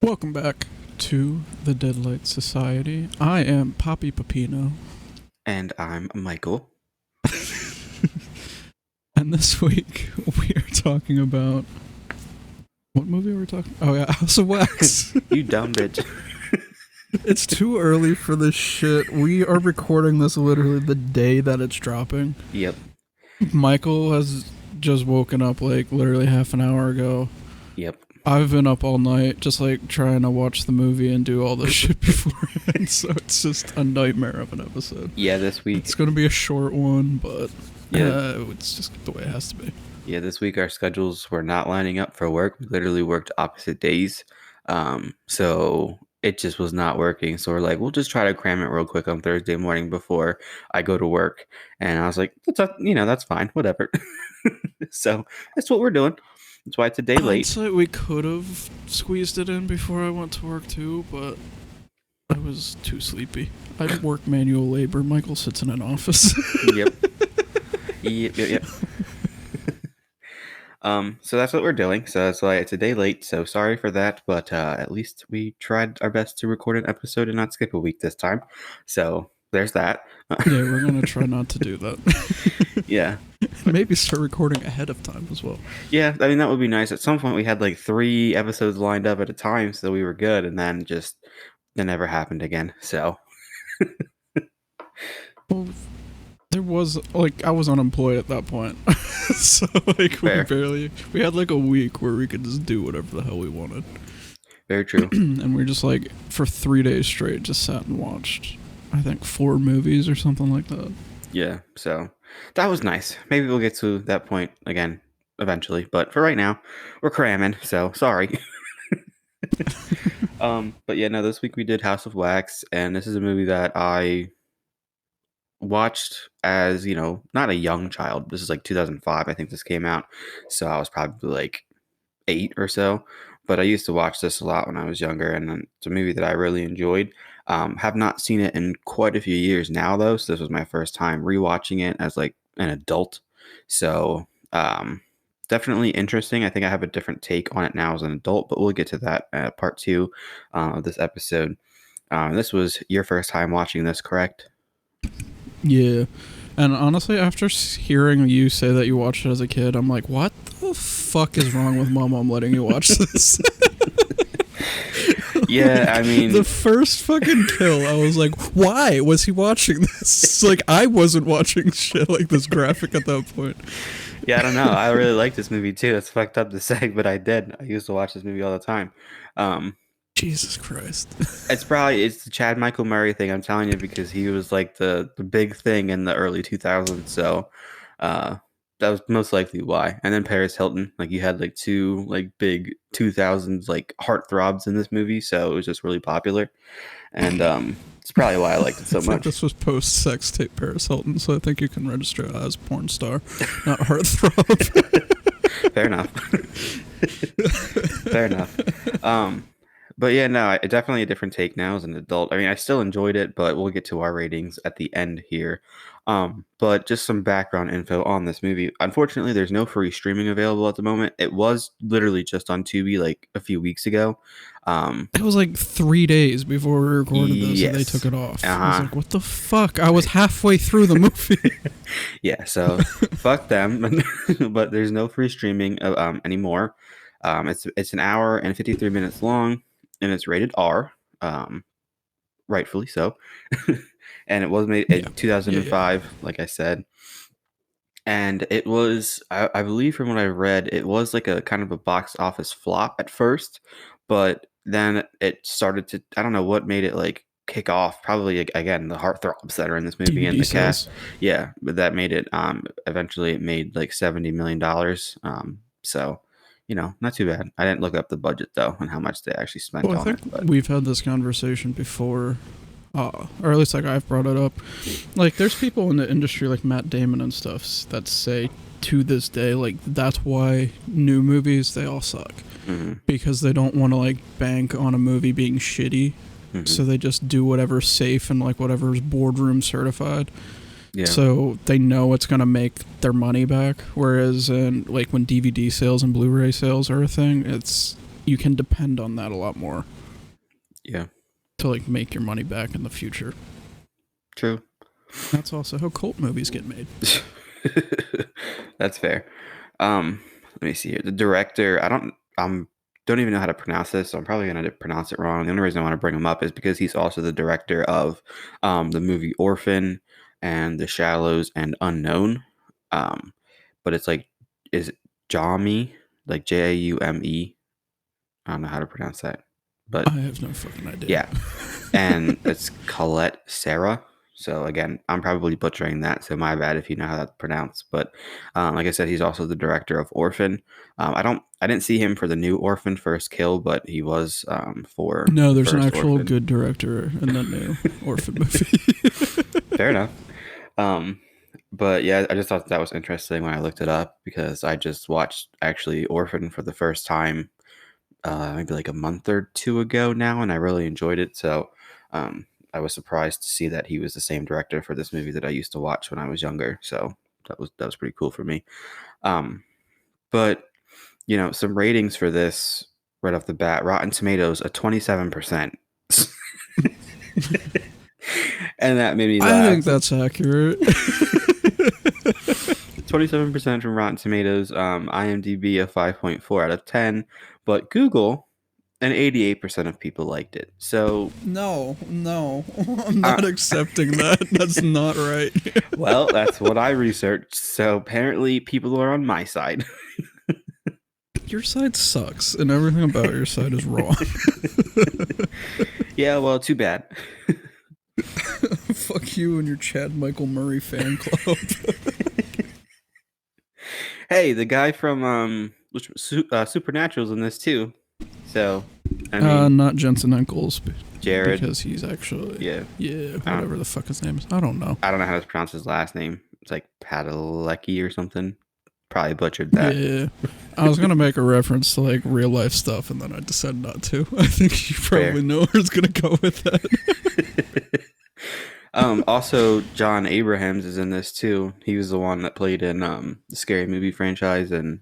Welcome back to the Deadlight Society. I am Poppy Pepino. And I'm Michael. And this week we are talking about... What movie are we talking? Oh yeah, House of Wax. You dumb bitch. It's too early for this shit. We are recording this literally the day that it's dropping. Yep. Michael has just woken up like literally half an hour ago. Yep. I've been up all night just like trying to watch the movie and do all this shit beforehand, so it's just a nightmare of an episode. Yeah, this week... It's going to be a short one, but yeah, it's just the way it has to be. Yeah, this week our schedules were not lining up for work. We literally worked opposite days, so it just was not working. So we're like, we'll just try to cram it real quick on Thursday morning before I go to work. And I was like, that's fine, whatever. So that's what we're doing. That's why it's a day late. Hindsight, we could have squeezed it in before I went to work too, but I was too sleepy. I work manual labor. Michael sits in an office. Yep. Yep. So that's what we're doing. So that's why it's a day late. So sorry for that, but at least we tried our best to record an episode and not skip a week this time. So there's that. Yeah, we're gonna try not to do that. Yeah. Maybe start recording ahead of time as well. Yeah, I mean that would be nice. At some point we had like 3 episodes lined up at a time, so we were good, and then just that never happened again. So well, there was like I was unemployed at that point. So like Fair. we had like a week where we could just do whatever the hell we wanted. Very true. And we just like for 3 days straight just sat and watched I think 4 movies or something like that. Yeah, so that was nice. Maybe we'll get to that point again eventually, but for right now we're cramming, so sorry. But yeah, no, this week we did House of Wax, and this is a movie that I watched as, not a young child. This is like 2005, I think this came out, so I was probably like 8 or so, but I used to watch this a lot when I was younger, and it's a movie that I really enjoyed. Have not seen it in quite a few years now though, so this was my first time rewatching it as like an adult, so definitely interesting. I think I have a different take on it now as an adult, but we'll get to that part 2 of this episode. This was your first time watching this, correct? Yeah, and honestly, after hearing you say that you watched it as a kid, I'm like, what the fuck is wrong with Mom? I'm letting you watch this. Yeah, I mean... The first fucking kill, I was like, why was he watching this? Like, I wasn't watching shit like this graphic at that point. Yeah, I don't know. I really like this movie too. It's fucked up to say, but I did. I used to watch this movie all the time. Jesus Christ. It's the Chad Michael Murray thing, I'm telling you, because he was like the big thing in the early 2000s. So that was most likely why. And then Paris Hilton, like you had like 2 like big 2000s like heartthrobs in this movie, so it was just really popular. And it's probably why I liked it so much. Like this was post sex tape Paris Hilton, so I think you can register it as porn star, not heartthrob. Fair enough. Fair enough. But yeah, no, definitely a different take now as an adult. I mean, I still enjoyed it, but we'll get to our ratings at the end here. But just some background info on this movie. Unfortunately, there's no free streaming available at the moment. It was literally just on Tubi like a few weeks ago. It was like 3 days before we recorded this, yes. and they took it off. I was like, what the fuck? I was halfway through the movie. Yeah, so fuck them. But there's no free streaming anymore. It's an hour and 53 minutes long, and it's rated R, rightfully so. And it was made in 2005, like I said. And it was, I believe from what I read, it was like a kind of a box office flop at first, but then it started to, I don't know what made it like kick off. Probably again the heartthrobs that are in this movie and the cast. Yeah, but that made it. Eventually, it made like $70 million. So, not too bad. I didn't look up the budget though and how much they actually spent on it. But we've had this conversation before. Or at least like I've brought it up. Like there's people in the industry like Matt Damon and stuff that say to this day like that's why new movies they all suck. Mm-hmm. Because they don't want to like bank on a movie being shitty. Mm-hmm. So they just do whatever's safe and like whatever's boardroom certified. Yeah. So they know it's going to make their money back. Whereas in, like, when DVD sales and Blu-ray sales are a thing, you can depend on that a lot more. Yeah. To, like, make your money back in the future. True. That's also how cult movies get made. That's fair. Let me see here. The director, I don't even know how to pronounce this, so I'm probably gonna pronounce it wrong. The only reason I want to bring him up is because he's also the director of the movie Orphan and The Shallows and Unknown. But it's like, is it Jaume, like Jaume? I don't know how to pronounce that, but I have no fucking idea. yeah, and it's Colette Sarah. So again, I'm probably butchering that, so my bad if you know how that's pronounced. But like I said, he's also the director of Orphan. I didn't see him for the new Orphan First Kill, but he was for No, the there's an first actual Orphan. good director in that new Orphan movie. Fair enough. But yeah, I just thought that was interesting when I looked it up because I just watched actually Orphan for the first time maybe like a month or two ago now, and I really enjoyed it. So I was surprised to see that he was the same director for this movie that I used to watch when I was younger. So that was pretty cool for me. But you know, some ratings for this right off the bat: Rotten Tomatoes a 27%, and that made me laugh. I think that's accurate. 27% from Rotten Tomatoes, IMDb a 5.4 out of 10, but Google, and 88% of people liked it. So No, I'm not accepting that. That's not right. well, that's what I researched. So apparently people are on my side. Your side sucks, and everything about your side is wrong. Yeah, well, too bad. Fuck you and your Chad Michael Murray fan club. Hey, the guy from Supernatural's in this too. So, I mean, not Jensen Ackles, Jared, because he's actually yeah, whatever the fuck his name is. I don't know. I don't know how to pronounce his last name. It's like Padalecki or something. Probably butchered that. Yeah, I was gonna make a reference to like real life stuff, and then I decided not to. I think you probably know where it's gonna go with that. Also, John Abrahams is in this too. He was the one that played in the Scary Movie franchise and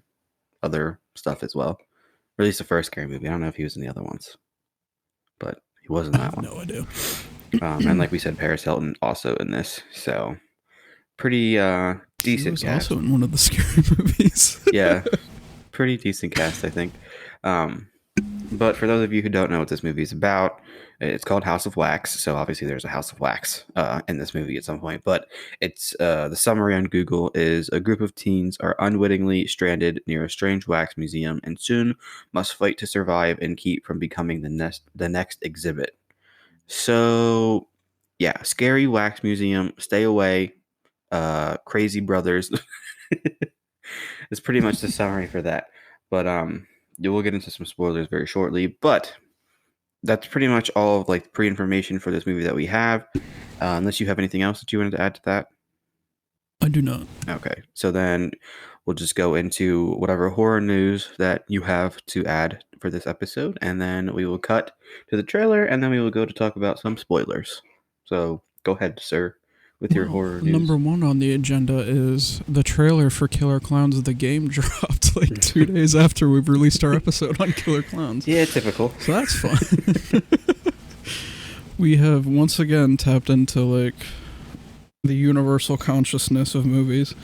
other stuff as well. Or at least the first Scary Movie. I don't know if he was in the other ones, but he was in that one. No idea. And like we said, Paris Hilton also in this. So pretty decent. He was cast. also in one of the Scary Movies. Yeah, pretty decent cast, I think. But for those of you who don't know what this movie is about, it's called House of Wax. So obviously there's a House of Wax in this movie at some point. But it's the summary on Google is a group of teens are unwittingly stranded near a strange wax museum and soon must fight to survive and keep from becoming the next exhibit. So yeah, scary wax museum, stay away, crazy brothers. It's pretty much the summary for that. But we'll get into some spoilers very shortly. But that's pretty much all of like pre-information for this movie that we have. Unless you have anything else that you wanted to add to that. I do not. Okay, so then we'll just go into whatever horror news that you have to add for this episode, and then we will cut to the trailer, and then we will go to talk about some spoilers. So go ahead, sir, with your horror news. Number one on the agenda is the trailer for Killer Clowns the game dropped like 2 days after we've released our episode on Killer Clowns. Yeah, typical. So that's fun. We have once again tapped into like the universal consciousness of movies.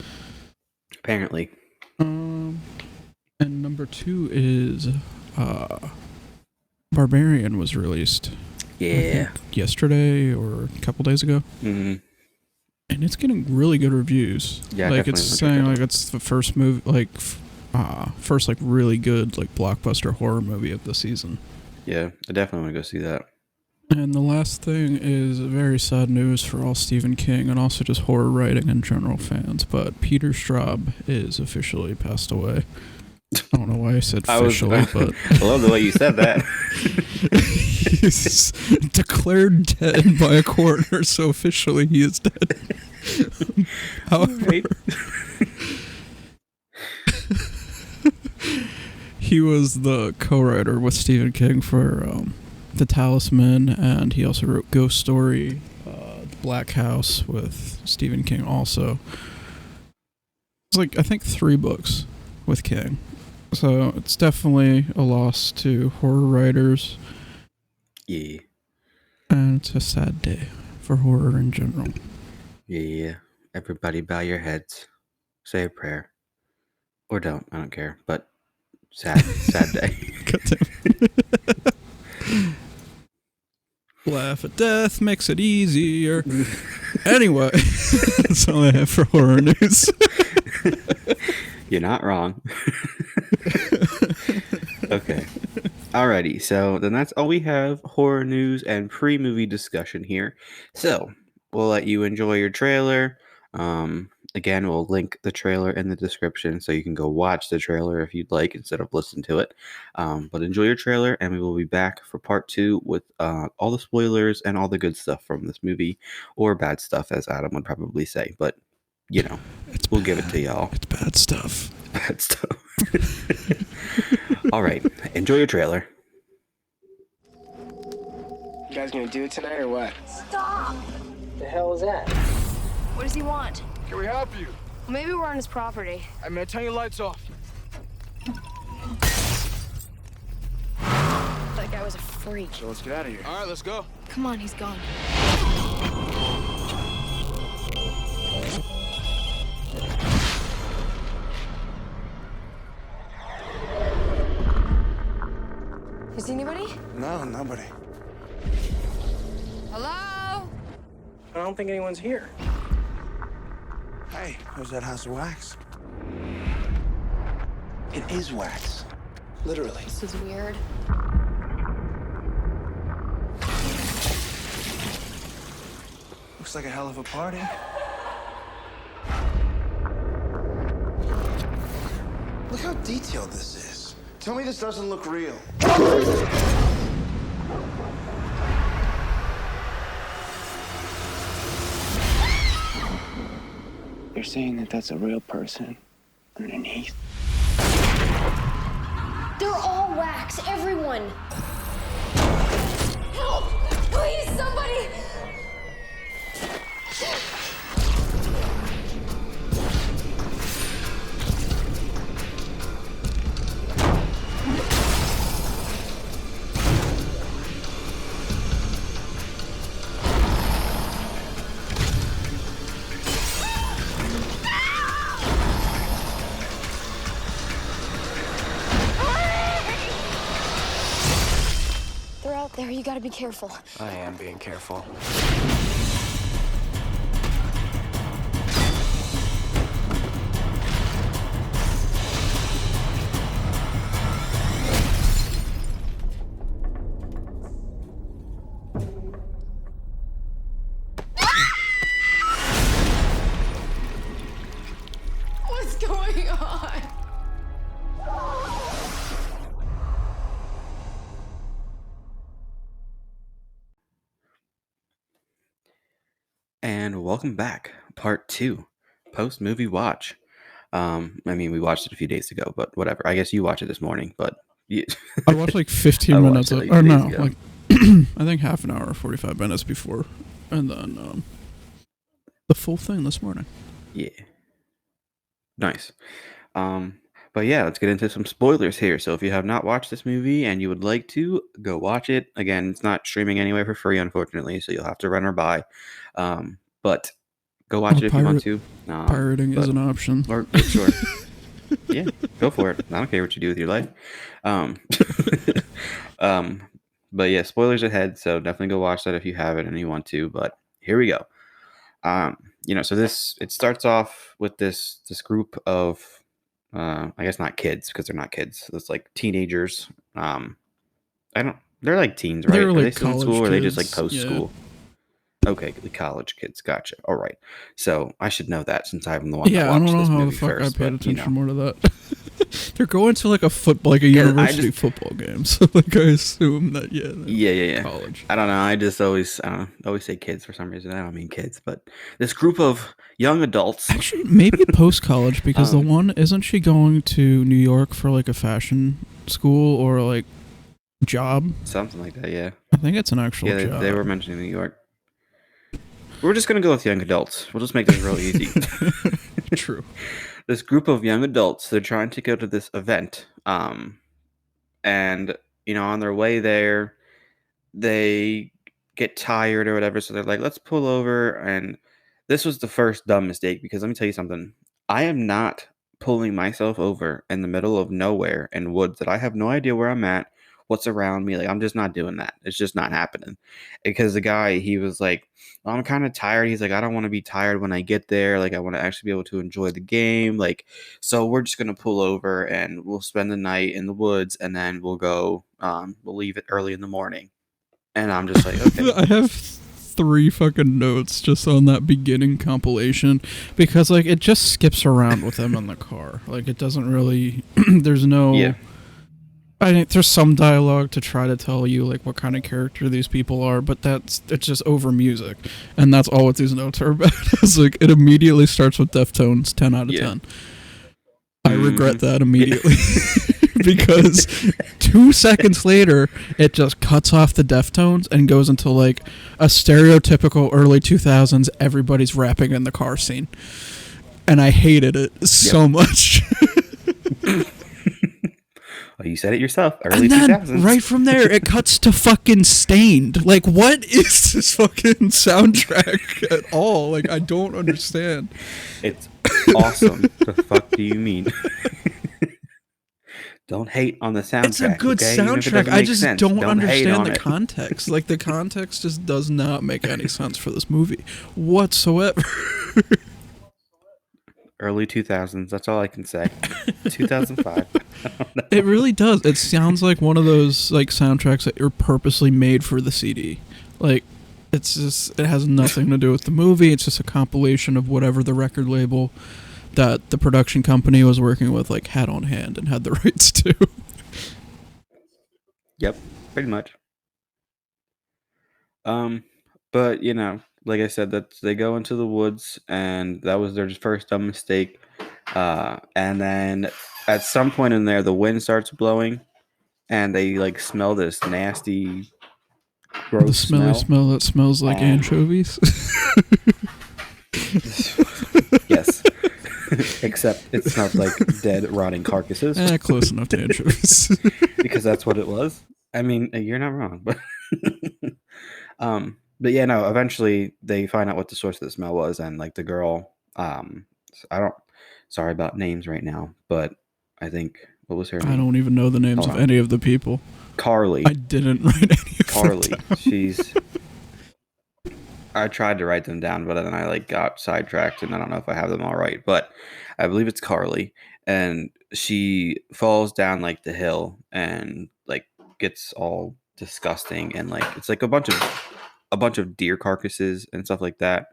Apparently. And number two is Barbarian was released. Yeah. Yesterday or a couple days ago. Mm-hmm. And it's getting really good reviews. Yeah, like it's saying like it's the first movie, like first like really good like blockbuster horror movie of the season. Yeah, I definitely want to go see that. And the last thing is very sad news for all Stephen King and also just horror writing and general fans. But Peter Straub is officially passed away. I don't know why I said officially, but I love the way you said that. He's declared dead by a coroner, so officially he is dead. However, he was the co-writer with Stephen King for The Talisman, and he also wrote Ghost Story, Black House with Stephen King also. It's like, I think 3 books with King. So it's definitely a loss to horror writers. Yeah. And it's a sad day for horror in general. Yeah. Everybody bow your heads. Say a prayer. Or don't. I don't care. But sad day. Laugh at death makes it easier. Anyway, that's all I have for horror news. You're not wrong. Okay. Alrighty, so then that's all we have, horror news and pre-movie discussion here. So we'll let you enjoy your trailer. Again, we'll link the trailer in the description so you can go watch the trailer if you'd like instead of listen to it. But enjoy your trailer, and we will be back for part 2 with all the spoilers and all the good stuff from this movie, or bad stuff, as Adam would probably say. But you know, we'll give it to y'all. It's bad stuff. Bad stuff. All right, enjoy your trailer. You guys gonna do it tonight or what? Stop! The hell is that? What does he want? Can we help you? Well, maybe we're on his property. Hey man, turn your lights off. That guy was a freak. So let's get out of here. All right, let's go. Come on, he's gone. You see anybody? No, nobody. Hello? I don't think anyone's here. Hey, there's that house of wax. It is wax. Literally. This is weird. Looks like a hell of a party. Look how detailed this is. Tell me this doesn't look real. They're saying that that's a real person underneath. They're all wax, everyone! Help! Please, somebody! They're out there, you gotta be careful. I am being careful. What's going on? And welcome back, part 2, post-movie watch. I mean, we watched it a few days ago, but whatever. I guess you watched it this morning, but I watched like 15 I minutes, watched it, or like, 2 no, days ago. like I think half an hour, 45 minutes before, and then the full thing this morning. Yeah. Nice. But yeah, let's get into some spoilers here. So if you have not watched this movie and you would like to, go watch it. Again, it's not streaming anywhere for free, unfortunately, so you'll have to rent or buy. But go watch it if you want to. Pirating is an option. Or sure. Yeah, go for it. I don't care what you do with your life. But yeah, spoilers ahead, so definitely go watch that if you haven't and you want to. But here we go. So it starts off with this group of I guess not kids, because they're not kids. It's like teenagers. They're like teens, right? They're Are like they still in school, or are they just like kids, post yeah. school? Okay, the college kids. Gotcha. All right. So I should know that since I'm the one. Yeah, that I don't watched know this how the movie fuck first, I paid but, attention more to that. They're going to like a university football game, so like I assume that Yeah. college. I don't know. I just always say kids for some reason. I don't mean kids, but this group of young adults. Actually, maybe post college, because the one, isn't she going to New York for like a fashion school or like job? Something like that, yeah. I think it's an actual job. They were mentioning New York. We're just gonna go with young adults. We'll just make this real easy. True. This group of young adults, they're trying to go to this event. And on their way there, they get tired or whatever, so they're like, let's pull over. And this was the first dumb mistake, because let me tell you something. I am not pulling myself over in the middle of nowhere in woods that I have no idea where I'm at, what's around me. Like, I'm just not doing that. It's just not happening. Because the guy, he was like, well, I'm kind of tired. He's like, I don't want to be tired when I get there. Like, I want to actually be able to enjoy the game. Like, so we're just going to pull over and we'll spend the night in the woods, and then we'll go, we'll leave it early in the morning. And I'm just like, okay. I have 3 fucking notes just on that beginning compilation, because like it just skips around with them in the car. Like, it doesn't really there's no Yeah. I think there's some dialogue to try to tell you like what kind of character these people are, but it's just over music, and that's all what these notes are about. It's like it immediately starts with Deftones, 10 out of 10. I regret that immediately. Because 2 seconds later, it just cuts off the Deftones and goes into like a stereotypical early 2000s everybody's rapping in the car scene. And I hated it so much. Well, you said it yourself. Early And then 2000s. right from there, it cuts to fucking Stained. Like, what is this fucking soundtrack at all? Like, I don't understand. It's awesome. The fuck do you mean? Don't hate on the soundtrack. It's a good okay? Even if it soundtrack. doesn't I make just sense, don't hate understand on the it. context. Like, the context just does not make any sense for this movie whatsoever. Early 2000s. That's all I can say. 2005. It really does. It sounds like one of those like soundtracks that are purposely made for the CD. Like, it's just, it has nothing to do with the movie. It's just a compilation of whatever the record label that the production company was working with like had on hand and had the rights to. Yep, pretty much. But like I said, that they go into the woods, and that was their first dumb mistake. And then at some point in there, the wind starts blowing, and they like smell this nasty, gross The smelly smell that smells like anchovies. Yes. Except it smelled like dead, rotting carcasses. Close enough to anchovies. Because that's what it was. I mean, you're not wrong, but but yeah, no, eventually they find out what the source of the smell was, and like the girl, sorry about names right now, but I think, what was her name? I don't even know the names of any of the people. Carly. I didn't write any of Carly. them down. She's I tried to write them down, but then I like got sidetracked, and I don't know if I have them all right, but I believe it's Carly, and she falls down like the hill and like gets all disgusting, and like it's like a bunch of deer carcasses and stuff like that,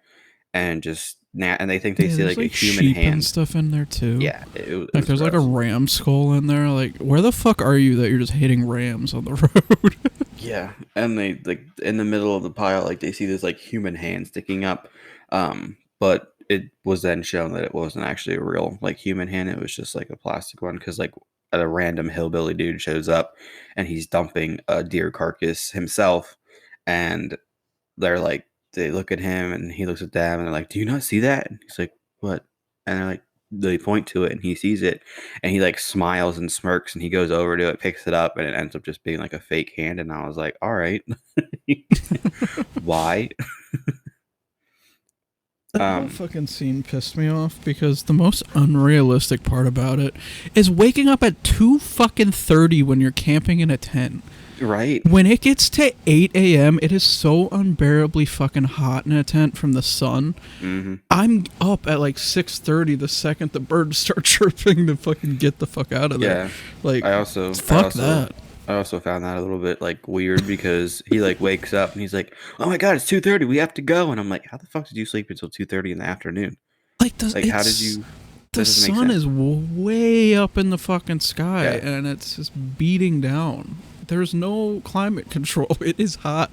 and just and they think they see like a human sheep hand and stuff in there too. Yeah, it like was there's like a gross. ram skull in there. Like, where the fuck are you that you're just hitting rams on the road? Yeah, and they like in the middle of the pile, like they see this like human hand sticking up, but it was then shown that it wasn't actually a real like human hand. It was just like a plastic one, because like a random hillbilly dude shows up and he's dumping a deer carcass himself, and they look at him and he looks at them and they're like, "Do you not see that?" And he's like, "What?" And they're like, they point to it and he sees it, and he like smiles and smirks, and he goes over to it, picks it up, and it ends up just being like a fake hand. And I was like, all right. Why? That whole fucking scene pissed me off, because the most unrealistic part about it is waking up at 2:30 when you're camping in a tent. Right. When it gets to 8 a.m., it is so unbearably fucking hot in a tent from the sun. Mm-hmm. I'm up at like 6:30 the second the birds start chirping to fucking get the fuck out of there. Yeah. Like, I also that. I also found that a little bit like weird, because he like wakes up and he's like, "Oh my god, it's 2:30, we have to go." And I'm like, how the fuck did you sleep until 2:30 in the afternoon? Like, how did you? The sun is way up in the fucking sky, and it's just beating down. There's no climate control. It is hot.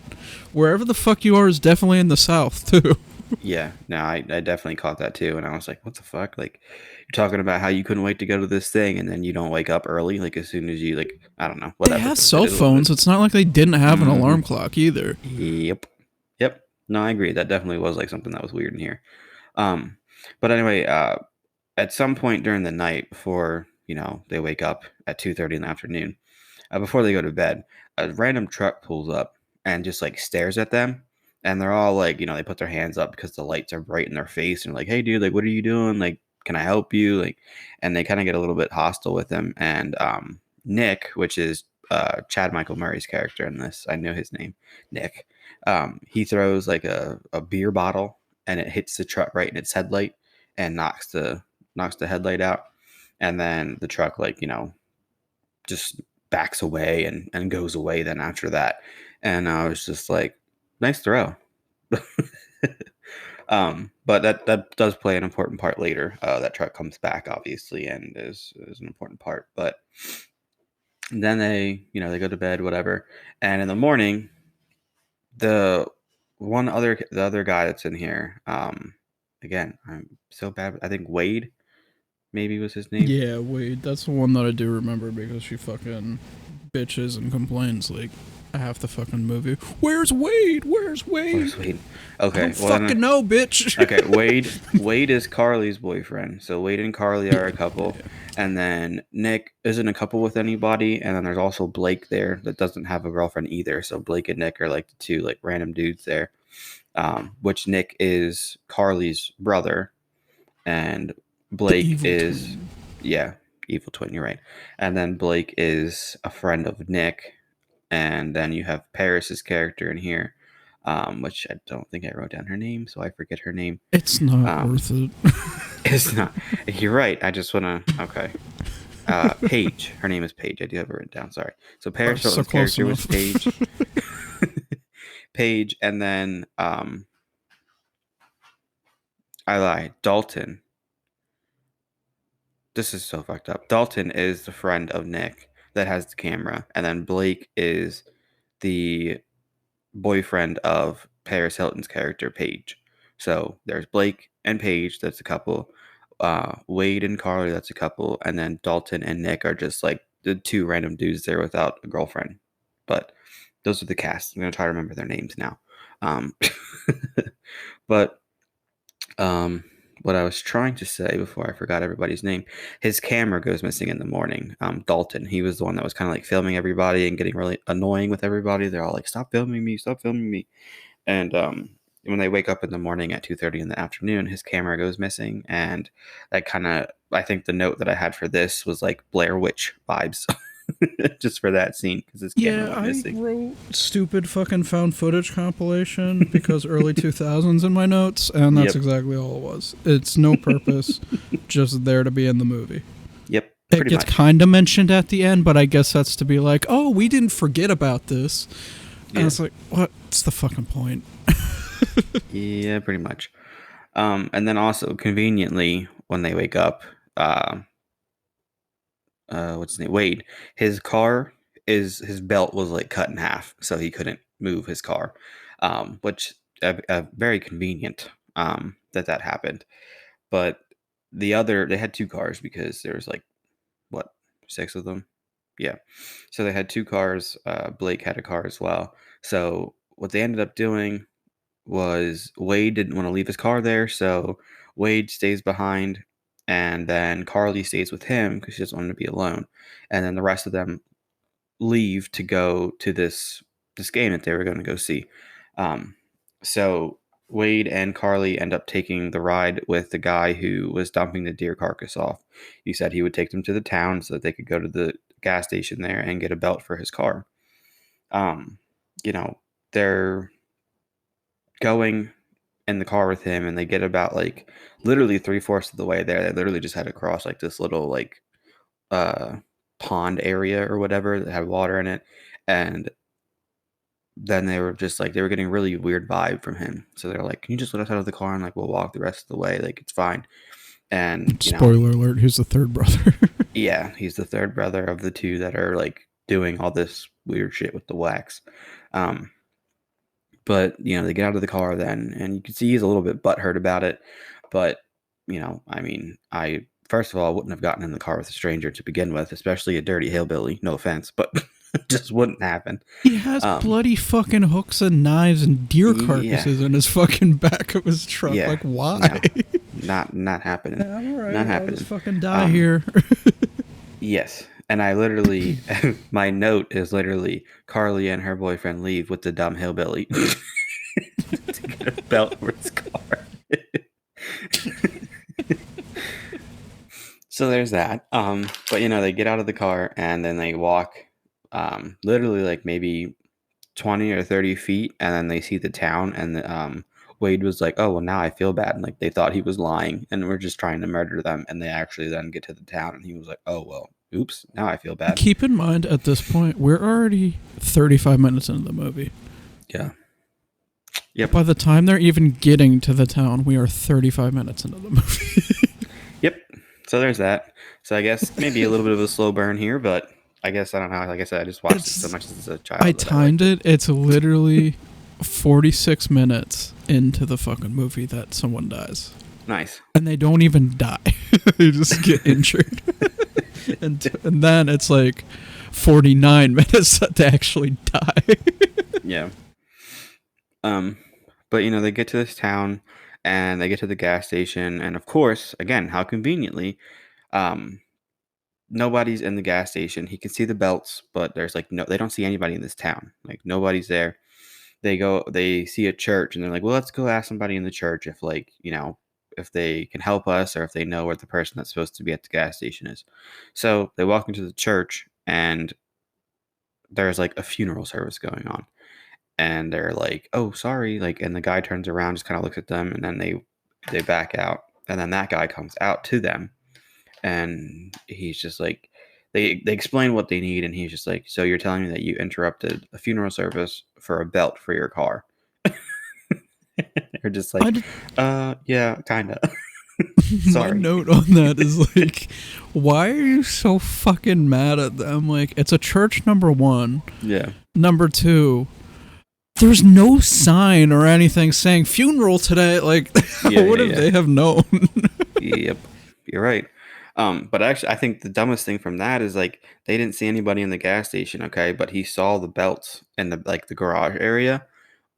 Wherever the fuck you are is definitely in the south, too. Yeah, no, I definitely caught that too, and I was like, what the fuck? Like, you're talking about how you couldn't wait to go to this thing, and then you don't wake up early, like as soon as you like, I don't know, whatever. They have cell phones. It's not like they didn't have an alarm clock either. Yep. No, I agree. That definitely was like something that was weird in here. Um, but anyway, at some point during the night before they wake up at 2:30 in the afternoon, before they go to bed, a random truck pulls up and just like stares at them. And they're all like, they put their hands up because the lights are bright in their face and like, hey, dude, like, what are you doing? Like, can I help you? Like, and they kind of get a little bit hostile with him. And Nick, which is Chad Michael Murray's character in this, I know his name, Nick. He throws like a beer bottle and it hits the truck right in its headlight and knocks the headlight out. And then the truck, like, just backs away and goes away then after that. And I was just like, nice throw. But that does play an important part later. That truck comes back obviously and is an important part. But then they go to bed, whatever. And in the morning, the other guy that's in here, again, I'm so bad. I think Wade maybe was his name. Yeah, Wade. That's the one that I do remember because she fucking bitches and complains like half the fucking movie. Where's Wade? Where's Wade? Where's Wade? Okay, I don't fucking know, bitch. Okay, Wade is Carly's boyfriend. So Wade and Carly are a couple. And then Nick isn't a couple with anybody. And then there's also Blake there that doesn't have a girlfriend either. So Blake and Nick are like the two like random dudes there. Which Nick is Carly's brother. And Blake is twin. Yeah, evil twin, you're right. And then Blake is a friend of Nick. And then you have Paris's character in here. Which I don't think I wrote down her name, so I forget her name. It's not worth it. It's not. You're right. I just want to. Okay. Paige. Her name is Paige. I do have it written down. Sorry. So Paris So character enough. was Paige. Paige, and then I lied. Dalton. This is so fucked up. Dalton is the friend of Nick that has the camera, and then Blake is the boyfriend of Paris Hilton's character, Paige. So there's Blake and Paige, that's a couple. Wade and Carly, that's a couple. And then Dalton and Nick are just like the two random dudes there without a girlfriend. But those are the cast. I'm going to try to remember their names now. But what I was trying to say before I forgot everybody's name, his camera goes missing in the morning. Dalton, he was the one that was kind of like filming everybody and getting really annoying with everybody. They're all like, stop filming me. And when they wake up in the morning at 2:30 in the afternoon, his camera goes missing. And that kind of, I think the note that I had for this was like Blair Witch vibes. Just for that scene because his camera went missing. I wrote stupid fucking found footage compilation because early 2000s in my notes, and that's exactly all it was. It's no purpose, just there to be in the movie. Yep, it gets kind of mentioned at the end, but I guess that's to be like, oh, we didn't forget about this. And it's like, what's the fucking point? Yeah, pretty much. And then also conveniently when they wake up, what's his name? Wade. His belt was like cut in half, so he couldn't move his car, which very convenient that happened. But they had two cars because there was like what 6 of them, yeah. So they had two cars. Blake had a car as well. So what they ended up doing was Wade didn't want to leave his car there, so Wade stays behind. And then Carly stays with him because she doesn't want to be alone. And then the rest of them leave to go to this game that they were going to go see. So Wade and Carly end up taking the ride with the guy who was dumping the deer carcass off. He said he would take them to the town so that they could go to the gas station there and get a belt for his car. They're going in the car with him and they get about like literally 3/4 of the way there. They literally just had to cross like this little like pond area or whatever that had water in it, and then they were just like they were getting really weird vibe from him. So they're like, can you just let us out of the car and like we'll walk the rest of the way, like it's fine. And spoiler alert, he's the third brother. Yeah, he's the third brother of the two that are like doing all this weird shit with the wax. But, they get out of the car then, and you can see he's a little bit butthurt about it. But, I first of all wouldn't have gotten in the car with a stranger to begin with, especially a dirty hillbilly. No offense, but Just wouldn't happen. He has bloody fucking hooks and knives and deer carcasses in his fucking back of his truck. Yeah. Like, why? No, not happening. I'm alright. Not I'll happening. just fucking die here. Yes. And I literally, my note is literally Carly and her boyfriend leave with the dumb hillbilly to get a belt for his car. So there's that. But they get out of the car and then they walk literally like maybe 20 or 30 feet, and then they see the town, and Wade was like, oh well, now I feel bad, and like they thought he was lying and we're just trying to murder them, and they actually then get to the town and he was like, oh well, oops, now I feel bad. Keep in mind, at this point, we're already 35 minutes into the movie. Yeah. Yep. By the time they're even getting to the town, we are 35 minutes into the movie. Yep. So there's that. So I guess maybe a little bit of a slow burn here, but I guess I don't know. Like I said, I just watched it so much as a child. I timed it. It's literally 46 minutes into the fucking movie that someone dies. Nice. And they don't even die. They just get injured. and then it's like 49 minutes to actually die. Yeah. But they get to this town and they get to the gas station, and of course, again, how conveniently, nobody's in the gas station. He can see the belts, but there's like they don't see anybody in this town. Like nobody's there. They see a church and they're like, well, let's go ask somebody in the church if if they can help us or if they know where the person that's supposed to be at the gas station is. So they walk into the church and there's like a funeral service going on. And they're like, oh, sorry. And the guy turns around, just kind of looks at them, and then they back out. And then that guy comes out to them. And he's just like, they explain what they need. And he's just like, so you're telling me that you interrupted a funeral service for a belt for your car? They're just like, yeah, kind of. Sorry. My note on that is like, why are you so fucking mad at them? Like, it's a church, number one. Yeah. Number two, there's no sign or anything saying funeral today. Like, what if they have known? Yep, you're right. But actually, I think the dumbest thing from that is like they didn't see anybody in the gas station, okay? But he saw the belts in the garage area.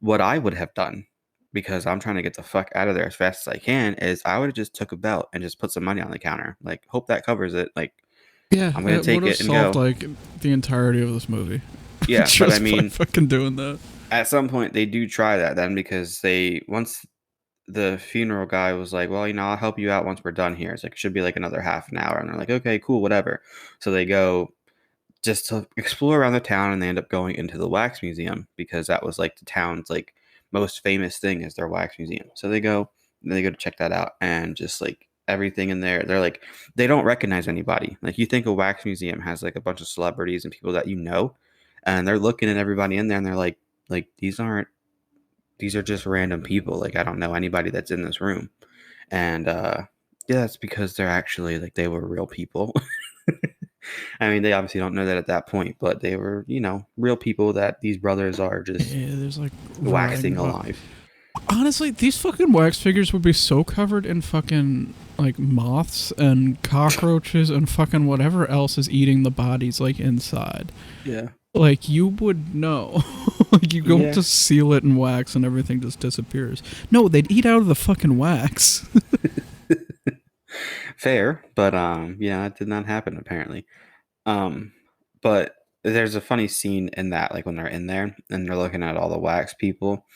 What I would have done, because I'm trying to get the fuck out of there as fast as I can, is I would have just took a belt and just put some money on the counter. Like, hope that covers it. Like, yeah, I'm gonna take it and solved, go. Like the entirety of this movie. Yeah, just but I mean, fucking doing that. At some point they do try that then, because once the funeral guy was like, well, I'll help you out once we're done here. It's like, it should be like another half an hour. And they're like, okay, cool, whatever. So they go just to explore around the town, and they end up going into the wax museum, because that was like the town's like most famous thing is their wax museum. So they go to check that out, and just like everything in there, they're like, they don't recognize anybody. Like, you think a wax museum has like a bunch of celebrities and people that and they're looking at everybody in there, and they're like these are just random people. Like, I don't know anybody that's in this room. And yeah, that's because they're actually like, they were real people. I mean, they obviously don't know that at that point, but they were, real people that these brothers are just there's like waxing alive. Honestly, these fucking wax figures would be so covered in fucking like moths and cockroaches and fucking whatever else is eating the bodies like inside. Yeah. Like, you would know. Like, you go to seal it in wax and everything just disappears. No, they'd eat out of the fucking wax. Fair, but yeah, it did not happen apparently. But there's a funny scene in that, like when they're in there and they're looking at all the wax people.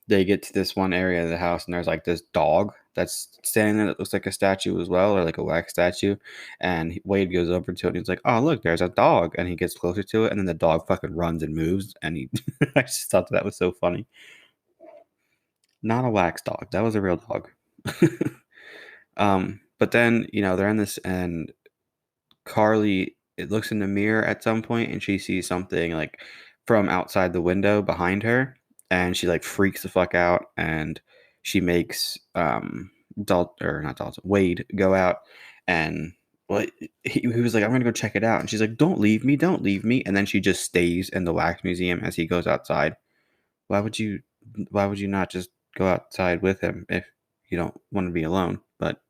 They get to this one area of the house, and there's like this dog that's standing there that looks like a statue as well, or like a wax statue. And Wade goes over to it and he's like, oh, look, there's a dog. And he gets closer to it, and then the dog fucking runs and moves. And I just thought that was so funny. Not a wax dog. That was a real dog. But then, they're in this, and Carly, it looks in the mirror at some point, and she sees something like from outside the window behind her. And she like freaks the fuck out, and she makes Wade go out, and he was like, I'm gonna go check it out, and she's like, don't leave me, and then she just stays in the wax museum as he goes outside. Why would you not just go outside with him if you don't want to be alone? But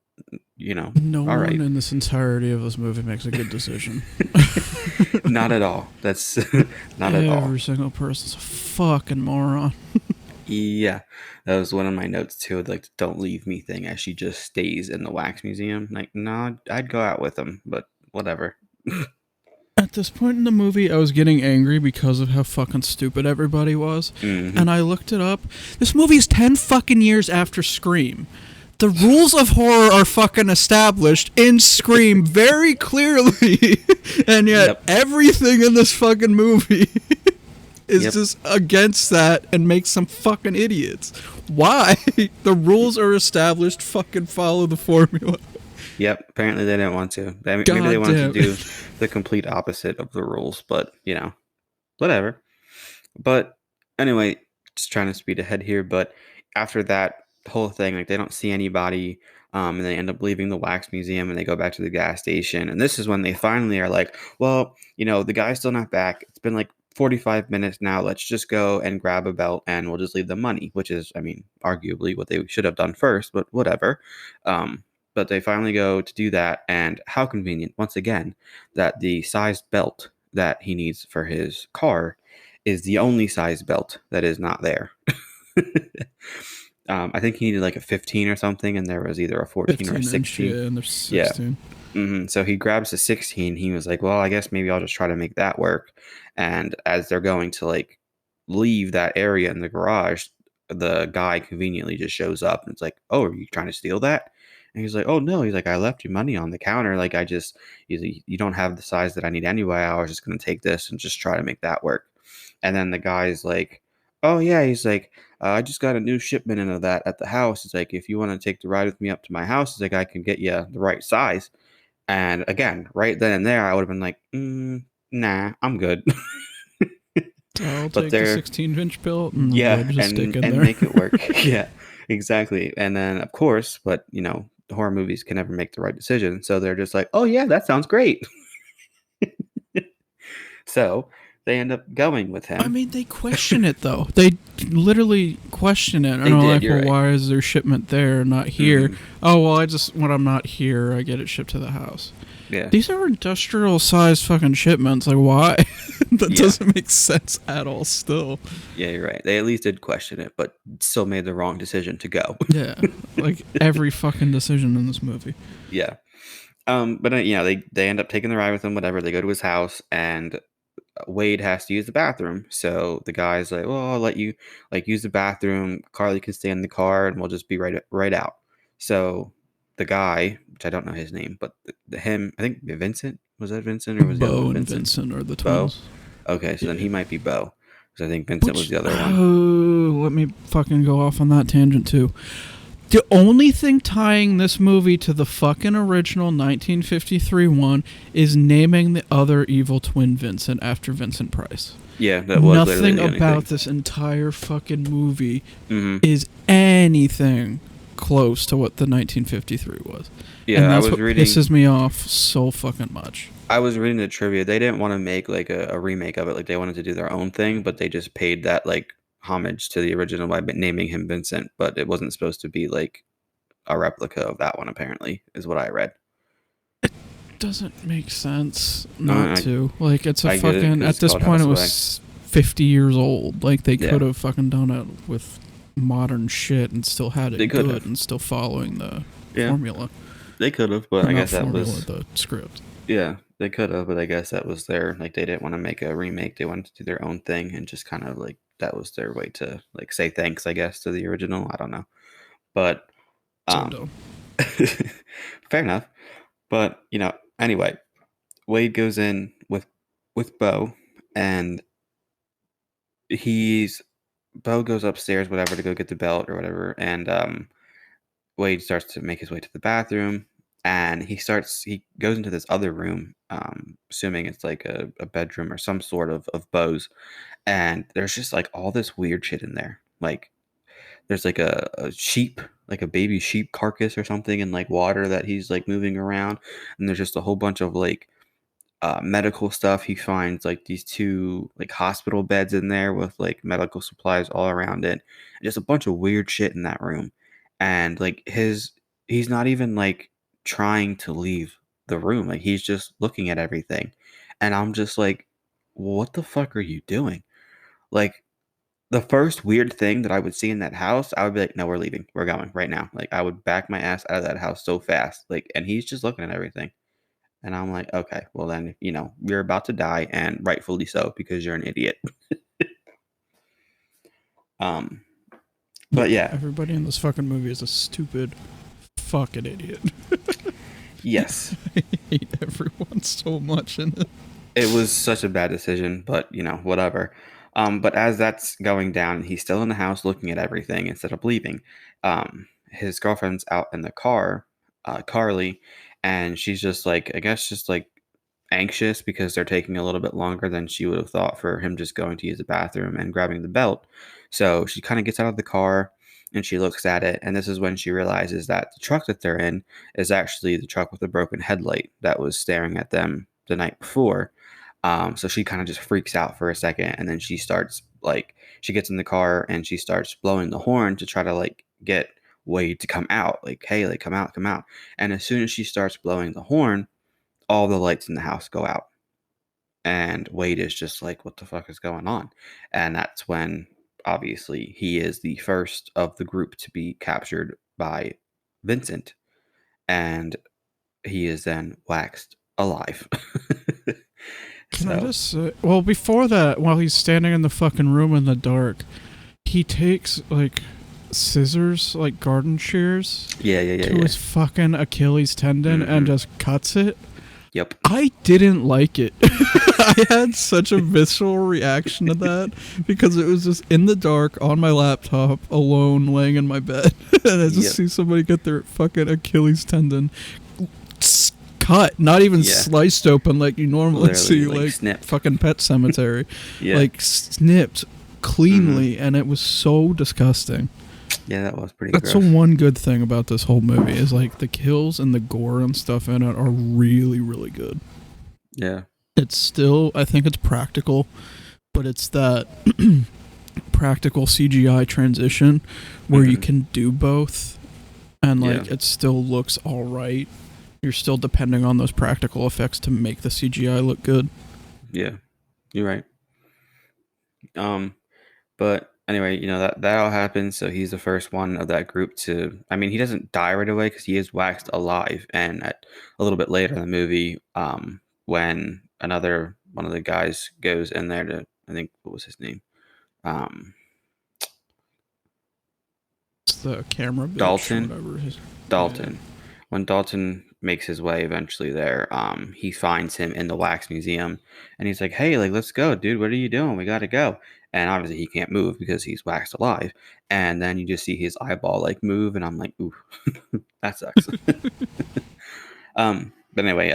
No all one right. in this entirety of this movie makes a good decision. Not at all. That's not at all. Every single person's a fucking moron. Yeah, that was one of my notes too. Like, the "Don't leave me" thing, as she just stays in the wax museum. Like, no, I'd go out with him, but whatever. At this point in the movie, I was getting angry because of how fucking stupid everybody was. Mhm. And I looked it up. This movie's 10 fucking years after Scream. The rules of horror are fucking established in Scream very clearly. And yet, Yep. everything in this fucking movie is Yep. just against that and makes some fucking idiots. Why? The rules are established. Fucking follow the formula. Yep. Apparently, they didn't want to. I mean, maybe they wanted to Goddamn. do the complete opposite of the rules, but whatever. But anyway, just trying to speed ahead here. But after that whole thing, like, they don't see anybody, and they end up leaving the wax museum, and they go back to the gas station. And this is when they finally are like, well, the guy's still not back. It's been like 45 minutes now. Let's just go and grab a belt, and we'll just leave the money, which is, I mean, arguably what they should have done first, but whatever. But they finally go to do that, and how convenient, once again, that the size belt that he needs for his car is the only size belt that is not there. I think he needed like a 15 or something, and there was either a 14 or a 15 inch, 16. yeah, and there's Yeah. 16. So he grabs a 16. He was like, well, I guess maybe I'll just try to make that work. And as they're going to like leave that area in the garage, the guy conveniently just shows up and it's like, oh, are you trying to steal that? And he's like, oh, no. He's like, I left you money on the counter. Like, he's like, you don't have the size that I need anyway. I was just going to take this and just try to make that work. And then the guy's like, oh, yeah. He's like, I just got a new shipment into that at the house. It's like, if you want to take the ride with me up to my house, it's like, I can get you the right size. And again, right then and there, I would have been like, nah, I'm good. I'll But take the they're 16 inch belt and yeah, just stick in and there. make it work. Yeah, exactly. And then of course, but horror movies can never make the right decision, so they're just like, oh yeah, that sounds great. So they end up going with him. I mean, they question it though. They literally question it. And They are did, like, you're well, right. why is their shipment there, not here? Mhm. Oh, well, when I'm not here, I get it shipped to the house. Yeah, These are industrial sized fucking shipments. Like, why? That Yeah. doesn't make sense at all still. yeah, you're right. They at least did question it, but still made the wrong decision to go. Yeah. Like, every fucking decision in this movie. Yeah. But they end up taking the ride with him. Whatever. They go to his house, and Wade has to use the bathroom. So the guy's like, "Well, I'll let you use the bathroom. Carly can stay in the car, and we'll just be right out." So the guy, which I don't know his name, but him, I think Vincent, was that Vincent, or was the other Bo one and Vincent? Vincent are the Bo. twins. Okay, so then he might be Bo, because I think Vincent was the other one. Oh, let me fucking go off on that tangent too. The only thing tying this movie to the fucking original 1953 one is naming the other evil twin Vincent after Vincent Price. Yeah, that was literally Nothing the only about thing. this entire fucking movie Mhm. is anything close to what the 1953 was. Yeah, and I that's was what reading. pisses me off so fucking much. I was reading the trivia. They didn't want to make like a remake of it. Like, they wanted to do their own thing, but they just paid that like homage to the original by naming him Vincent. But it wasn't supposed to be like a replica of that one. Apparently, is what I read. Doesn't make sense No, not to. Like, it's a I get it, fucking 'cause at it's this called point it Houseway. was 50 years old. Like, they Yeah. could have fucking done it with modern shit and still had it They could good have. and still following the Yeah. formula. They could have, but Or I not guess that formula, was the script. yeah. They could have, but I guess that was their like they didn't want to make a remake. They wanted to do their own thing and just kind of like that was their way to like say thanks, I guess, to the original. I don't know, but So um, dumb. fair enough. But anyway, Wade goes in with Bo, and Bo goes upstairs, whatever, to go get the belt or whatever, and Wade starts to make his way to the bathroom, and he goes into this other room, assuming it's like a bedroom or some sort of Bo's, and there's just like all this weird shit in there, like there's like a sheep, like a baby sheep carcass or something in like water that he's like moving around, and there's just a whole bunch of like medical stuff. He finds like these two like hospital beds in there with like medical supplies all around it, and just a bunch of weird shit in that room. And like he's not even like trying to leave the room. Like he's just looking at everything. And I'm just like, what the fuck are you doing? Like the first weird thing that I would see in that house, I would be like, no, we're leaving. We're going right now. Like I would back my ass out of that house so fast. Like, and he's just looking at everything. And I'm like, okay, well then, you're about to die, and rightfully so, because you're an idiot. um but yeah. Everybody in this fucking movie is a stupid fucking idiot. Yes. I hate everyone so much in it. It was such a bad decision, but whatever. But as that's going down, he's still in the house looking at everything instead of leaving. His girlfriend's out in the car, Carly, and she's just like, I guess, just like anxious because they're taking a little bit longer than she would have thought for him just going to use the bathroom and grabbing the belt. So she kind of gets out of the car and she looks at it, and this is when she realizes that the truck that they're in is actually the truck with the broken headlight that was staring at them the night before. So she kind of just freaks out for a second, and then she gets in the car and she starts blowing the horn to try to like get Wade to come out, like, hey, like, come out, come out. And as soon as she starts blowing the horn, all the lights in the house go out. And Wade is just like, what the fuck is going on? And that's when, obviously, he is the first of the group to be captured by Vincent. And he is then waxed alive. Can I just say, well, before that, while he's standing in the fucking room in the dark, he takes, like, scissors, like garden shears, to his fucking Achilles tendon and just cuts it. Yep. I didn't like it. I had such a visceral reaction to that because it was just in the dark on my laptop, alone, laying in my bed, and I just see somebody get their fucking Achilles tendon cut, not even sliced open like you normally see, like snipped. Fucking Pet Cemetery, like snipped cleanly, and it was so disgusting. Yeah, that was pretty That's gross. the one good thing about this whole movie is like the kills and the gore and stuff in it are really, really good. Yeah. It's still, I think it's practical, but it's that practical CGI transition where you can do both and like it still looks all right. You're still depending on those practical effects to make the CGI look good. Yeah, you're right. But anyway, that all happens. So he's the first one of that group to. I mean, he doesn't die right away because he is waxed alive. And a little bit later in the movie, when another one of the guys goes in there to, I think, what was his name? It's the camera bitch, Dalton. whatever. Dalton. Yeah. When Dalton makes his way eventually there, he finds him in the wax museum, and he's like, hey, like, let's go, dude. What are you doing? We gotta go. And obviously he can't move because he's waxed alive. And then you just see his eyeball like move, and I'm like, ooh, that sucks. But anyway,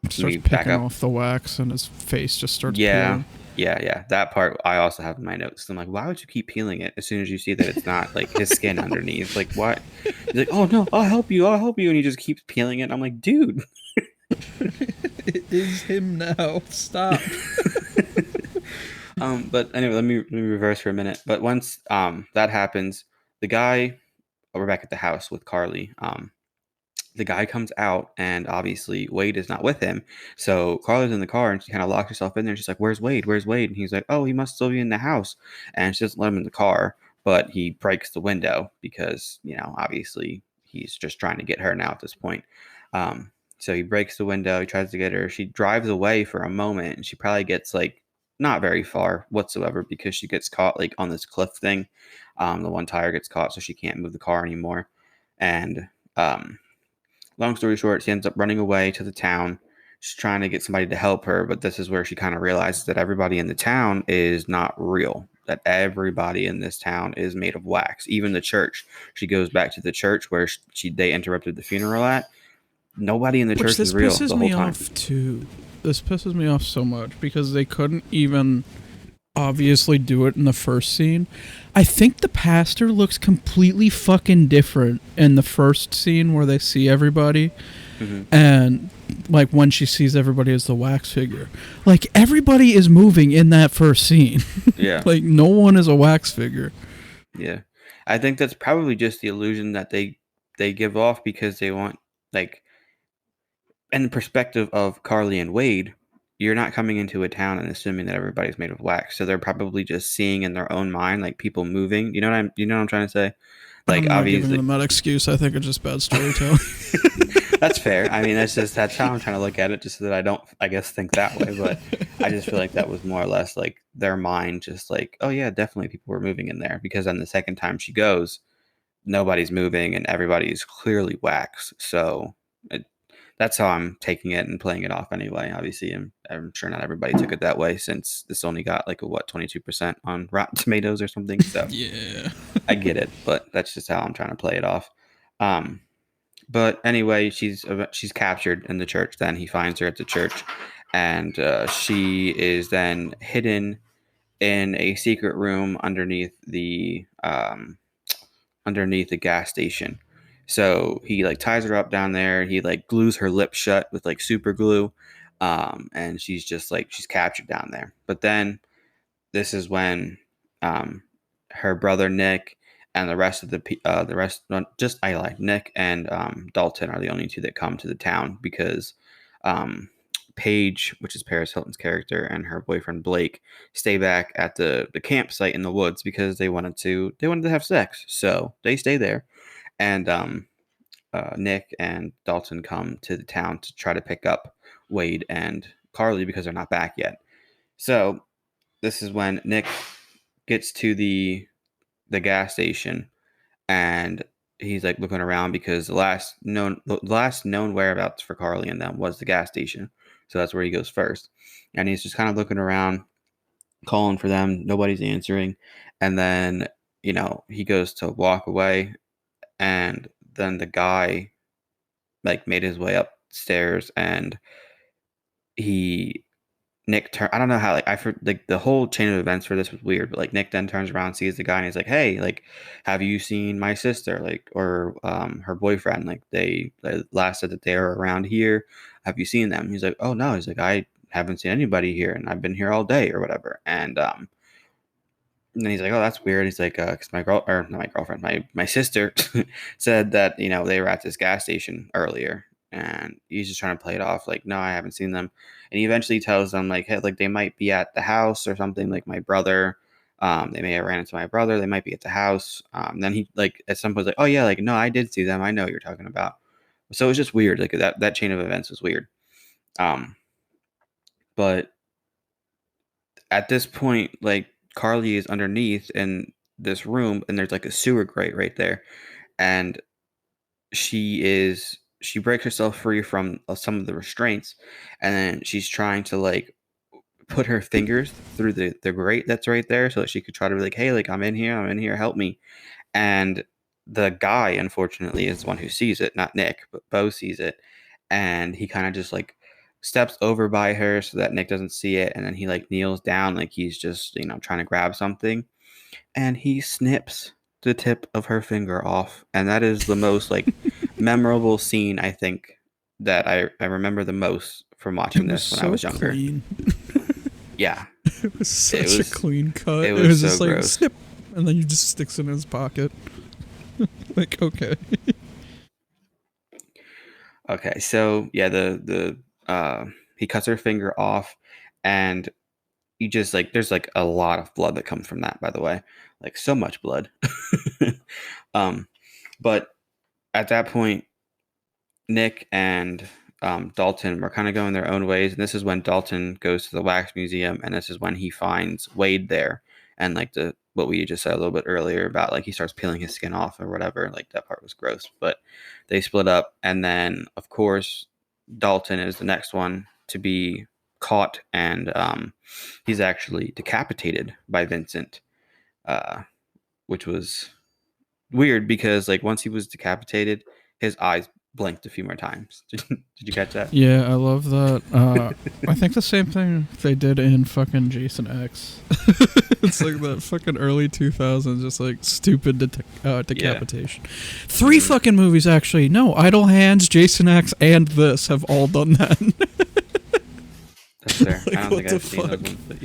starts picking off the wax and his face just starts peeling. Yeah. That part I also have in my notes. I'm like, why would you keep peeling it as soon as you see that it's not like his skin underneath? Like, what? He's like, oh no, I'll help you. And he just keeps peeling it. I'm like, dude. It is him now. Stop. But anyway, let me reverse for a minute. But once that happens, the guy, we're back at the house with Carly. The guy comes out, and obviously Wade is not with him. So Carla's in the car, and she kind of locks herself in there. She's like, "Where's Wade? Where's Wade?" And he's like, "Oh, he must still be in the house." And she doesn't let him in the car, but he breaks the window because obviously he's just trying to get her now at this point. So he breaks the window. He tries to get her. She drives away for a moment, and she probably gets like not very far whatsoever because she gets caught like on this cliff thing. The one tire gets caught, so she can't move the car anymore. And long story short, she ends up running away to the town. She's trying to get somebody to help her, but this is where she kind of realizes that everybody in the town is not real. That everybody in this town is made of wax. Even the church. She goes back to the church where they interrupted the funeral at. Nobody in the church is real the whole time. This pisses me off too. This pisses me off so much because they couldn't even obviously do it in the first scene. I think the pastor looks completely fucking different in the first scene where they see everybody, and like when she sees everybody as the wax figure. Like everybody is moving in that first scene. Yeah. Like no one is a wax figure. Yeah. I think that's probably just the illusion that they they give off because they want, like, in the perspective of Carly and Wade, you're not coming into a town and assuming that everybody's made of wax. So they're probably just seeing in their own mind, like, people moving. You know what I'm trying to say? I'm Like, not giving obviously, them that excuse. I think it's just bad storytelling. that's fair. I mean, that's how I'm trying to look at it, just so that I don't, I guess, think that way. But I just feel like that was more or less like their mind, just like, oh yeah, definitely people were moving in there. Because then the second time she goes, nobody's moving and everybody's clearly wax. So that's how I'm taking it and playing it off anyway. Obviously, I'm sure not everybody took it that way, since this only got like a 22% on Rotten Tomatoes or something. So Yeah. I get it, but that's just how I'm trying to play it off. But anyway, she's captured in the church. Then he finds her at the church, and she is then hidden in a secret room underneath the gas station. So he like ties her up down there. He like glues her lips shut with like super glue, and she's just like, she's captured down there. But then this is when her brother Nick and just I like Nick and Dalton are the only two that come to the town, because Paige, which is Paris Hilton's character, and her boyfriend Blake stay back at the campsite in the woods because they wanted to have sex. So they stay there, and Nick and Dalton come to the town to try to pick up Wade and Carly because they're not back yet. So this is when Nick gets to the gas station, and he's like looking around because the last known whereabouts for Carly and them was the gas station. So that's where he goes first. And he's just kind of looking around, calling for them. Nobody's answering. And then, he goes to walk away, and then the guy like made his way upstairs, and Nick I don't know how, like, like the whole chain of events for this was weird, but like Nick then turns around, sees the guy, and he's like, "Hey, like, have you seen my sister, like, or her boyfriend? Like, they last said that they were around here. Have you seen them?" He's like, "Oh no." He's like, "I haven't seen anybody here, and I've been here all day or whatever." And then he's like, "Oh, that's weird." He's like, "Cause not my girlfriend, my sister said that they were at this gas station earlier." And he's just trying to play it off like, "No, I haven't seen them." And he eventually tells them like, "Hey, like, they might be at the house or something. Like, my brother, they may have ran into my brother. They might be at the house." Then he like at some point like, "Oh yeah, like, no, I did see them. I know what you're talking about." So it was just weird. Like that chain of events was weird. But at this point, like, Carly is underneath in this room, and there's like a sewer grate right there, and she breaks herself free from some of the restraints, and then she's trying to like put her fingers through the grate that's right there so that she could try to be like, "Hey, like, I'm in here, help me." And the guy, unfortunately, is the one who sees it, not Nick, but Bo sees it, and he kind of just like steps over by her so that Nick doesn't see it, and then he like kneels down like he's just trying to grab something, and he snips the tip of her finger off, and that is the most like memorable scene, I think, that I remember the most from watching this when I was younger. Clean. Yeah, It was such a clean cut. it It was was so just like gross. snip, and then you just sticks it in his pocket. Like, okay. Okay, so yeah, he cuts her finger off, and you just like, there's like a lot of blood that comes from that, by the way, like so much blood. But at that point, Nick and Dalton were kind of going their own ways, and this is when Dalton goes to the wax museum, and this is when he finds Wade there, and like what we just said a little bit earlier about like he starts peeling his skin off or whatever. Like, that part was gross, but they split up, and then of course Dalton is the next one to be caught, and he's actually decapitated by Vincent, which was weird because like once he was decapitated, his eyes blinked a few more times. Did you catch that? Yeah, I love that. I think the same thing they did in fucking Jason X. It's like that fucking early 2000s, just like stupid decapitation. 3 fucking movies, actually. No, Idle Hands, Jason X, and this have all done that. That's fair. Like, I don't what think the I've seen those fuck? ones, but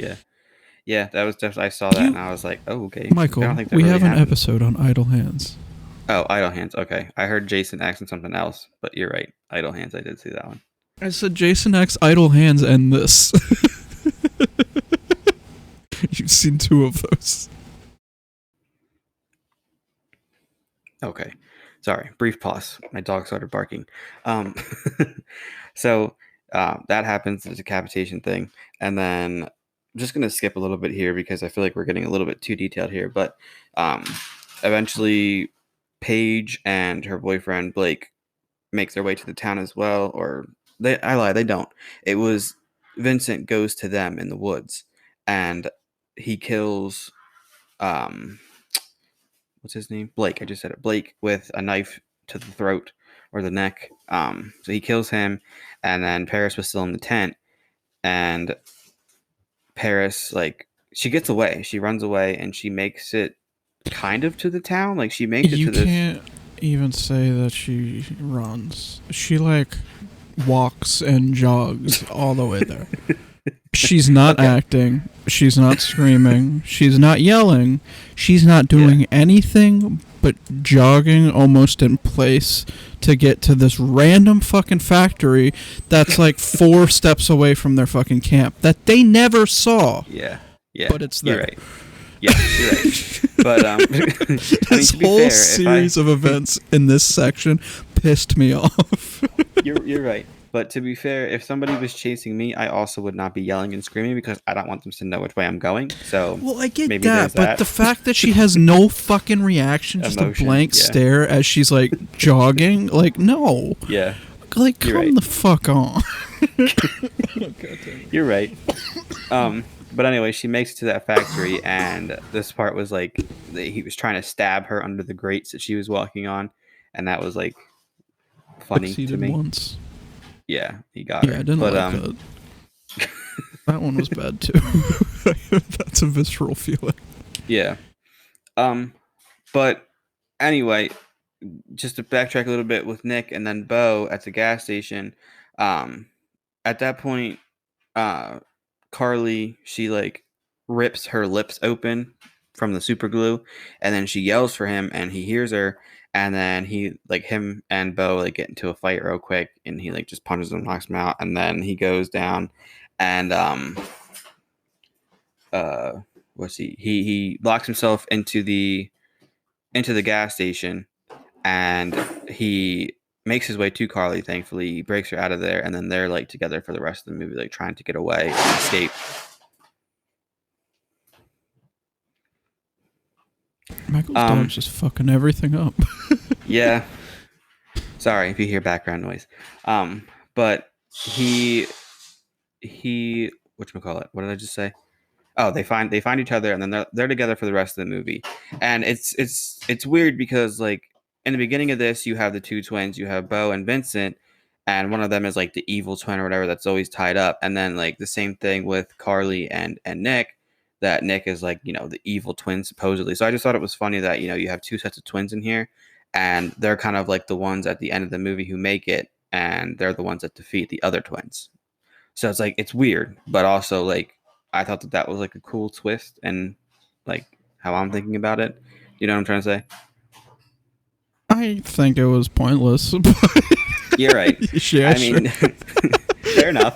yeah, that was definitely, I saw that and I was like, oh, okay. I Michael, don't think that we really have an happened. episode on Idle Hands. Oh, Idle Hands. Okay, I heard Jason X and something else, but you're right. Idle Hands. I did see that one. I said Jason X, Idle Hands, and this. You've seen 2 of those. Okay, sorry. Brief pause. My dog started barking. Um, so that happens. The decapitation thing, and then I'm just gonna skip a little bit here because I feel like we're getting a little bit too detailed here. But eventually, Paige and her boyfriend Blake makes their way to the town as well. Or I lie, they don't. It was Vincent goes to them in the woods, and he kills what's his name? Blake. I just said it. Blake with a knife to the throat or the neck. So he kills him, and then Paris was still in the tent, and Paris, like, she gets away. She runs away, and she makes it kind of to the town. Like, she makes it You to this. can't even say that she runs. She, like, walks and jogs all the way there. She's not acting. She's not screaming. She's not yelling. She's not doing anything but jogging almost in place to get to this random fucking factory that's like 4 steps away from their fucking camp that they never saw. Yeah. But it's there. You're right. Yeah, you're right. But I mean, This to be whole fair, series of events in this section pissed me off. you're right. But to be fair, if somebody was chasing me, I also would not be yelling and screaming because I don't want them to know which way I'm going. So Well, I get maybe that, there's but the fact that she has no fucking reaction, just Emotion, a blank yeah. stare as she's like jogging, like no, yeah, like You're come right. the fuck on. you're right. But anyway, she makes it to that factory, and this part was like he was trying to stab her under the grates that she was walking on, and that was like funny to Succeeded me. once. Yeah, he got her. Yeah, I didn't but, like that. That one was bad too. That's a visceral feeling. Yeah. But anyway, just to backtrack a little bit with Nick and then Bo at the gas station. At that point, Carly, she like rips her lips open from the super glue, and then she yells for him, and he hears her, and then he like him and Bo like get into a fight real quick, and he like just punches him, knocks him out, and then he goes down, and what's he locks himself into the gas station, and he makes his way to Carly. Thankfully, he breaks her out of there, and then they're like together for the rest of the movie, like trying to get away and escape. Michael's dog's just fucking everything up. Yeah. Sorry if you hear background noise. But he whatchamacallit? What did I just say? Oh, they find each other, and then they're together for the rest of the movie. And it's weird because like in the beginning of this, you have the 2 twins, you have Bo and Vincent, and one of them is like the evil twin or whatever that's always tied up. And then like the same thing with Carly and Nick, that Nick is like, you know, the evil twin supposedly. So I just thought it was funny that, you know, you have 2 sets of twins in here, and they're kind of like the ones at the end of the movie who make it, and they're the ones that defeat the other twins. So it's like, it's weird, but also like I thought that was like a cool twist, and like how I'm thinking about it. You know what I'm trying to say? I think it was pointless. But You're right. Yeah, I mean, fair enough.